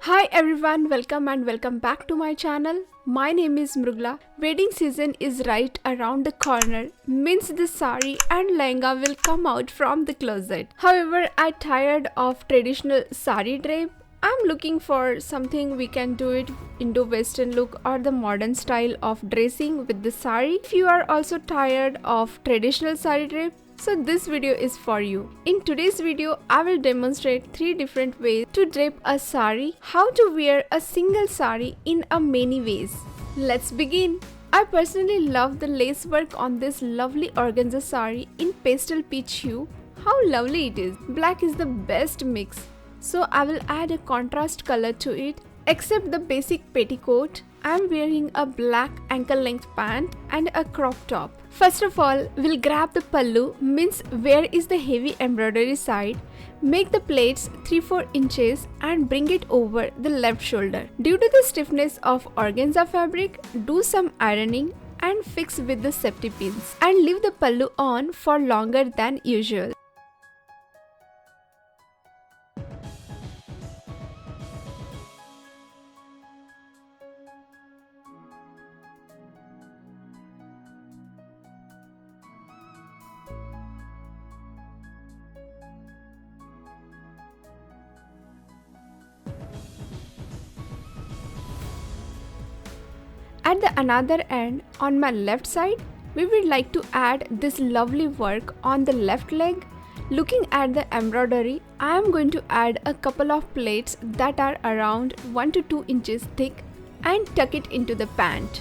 Hi everyone, welcome back to my channel. My name is Mrugla. Wedding season is right around the corner, means the sari and lehenga will come out from the closet. However, I'm tired of traditional sari drape. I'm looking for something we can do it Indo-Western look or the modern style of dressing with the sari. If you are also tired of traditional sari drape, so this video is for you. In today's video, I will demonstrate 3 different ways to drape a sari, how to wear a single sari in a many ways. Let's begin. I personally love the lace work on this lovely organza sari in pastel peach hue. How lovely it is. Black is the best mix. So I will add a contrast color to it. Except the basic petticoat, I am wearing a black ankle length pant and a crop top. First of all, we'll grab the pallu, means where is the heavy embroidery side. Make the plaits 3-4 inches and bring it over the left shoulder. Due to the stiffness of organza fabric, do some ironing and fix with the safety pins and leave the pallu on for longer than usual. At the another end, on my left side, we would like to add this lovely work on the left leg. Looking at the embroidery, I am going to add a couple of plaits that are around 1 to 2 inches thick and tuck it into the pant.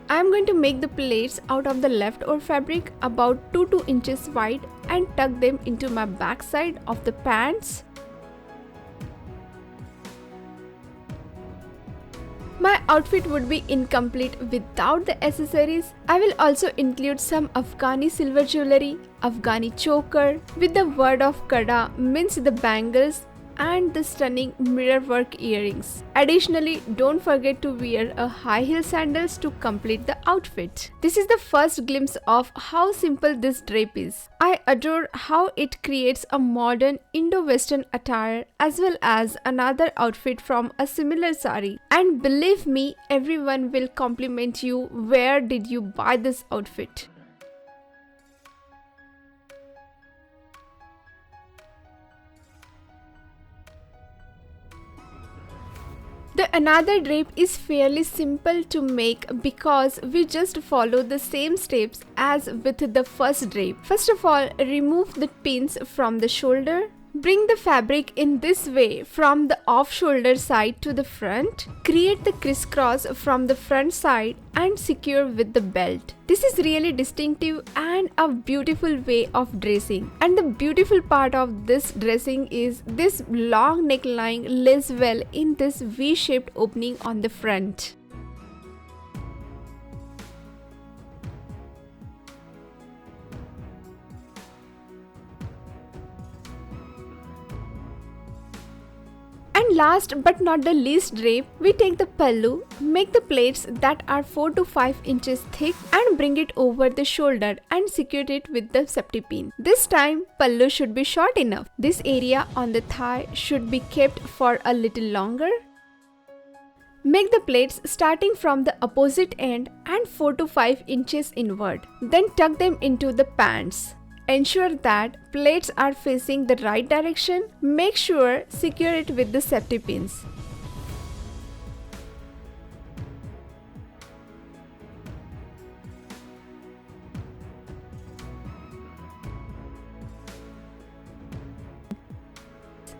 I am going to make the plaits out of the leftover fabric about 2 inches wide and tuck them into my back side of the pants. My outfit would be incomplete without the accessories. I will also include some Afghani silver jewelry, Afghani choker with the word of Kada, means the bangles, and the stunning mirror work earrings. Additionally, don't forget to wear a high heel sandals to complete the outfit. This is the first glimpse of how simple this drape is. I adore how it creates a modern Indo-Western attire as well as another outfit from a similar sari. And believe me, everyone will compliment you, where did you buy this outfit? The another drape is fairly simple to make because we just follow the same steps as with the first drape. First of all, remove the pins from the shoulder. Bring the fabric in this way from the off-shoulder side to the front. Create the crisscross from the front side and secure with the belt. This is really distinctive and a beautiful way of dressing. And the beautiful part of this dressing is this long neckline lays well in this V-shaped opening on the front. And last but not the least drape, we take the pallu, make the plaits that are 4 to 5 inches thick and bring it over the shoulder and secure it with the safety pin. This time, pallu should be short enough. This area on the thigh should be kept for a little longer. Make the plaits starting from the opposite end and 4 to 5 inches inward. Then tuck them into the pants. Ensure that plaits are facing the right direction. Make sure secure it with the safety pins.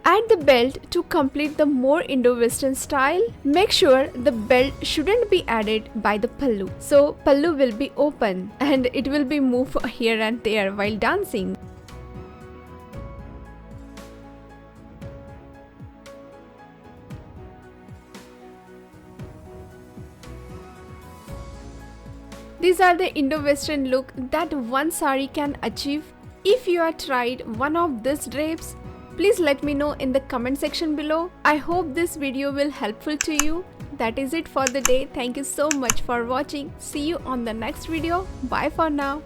Add the belt to complete the more Indo-Western style. Make sure the belt shouldn't be added by the pallu. So pallu will be open and it will be moved here and there while dancing. These are the Indo-Western look that one sari can achieve If you have tried one of these drapes, please let me know in the comment section below. I hope this video will helpful to you. That is it for the day. Thank you so much for watching. See you on the next video. Bye for now.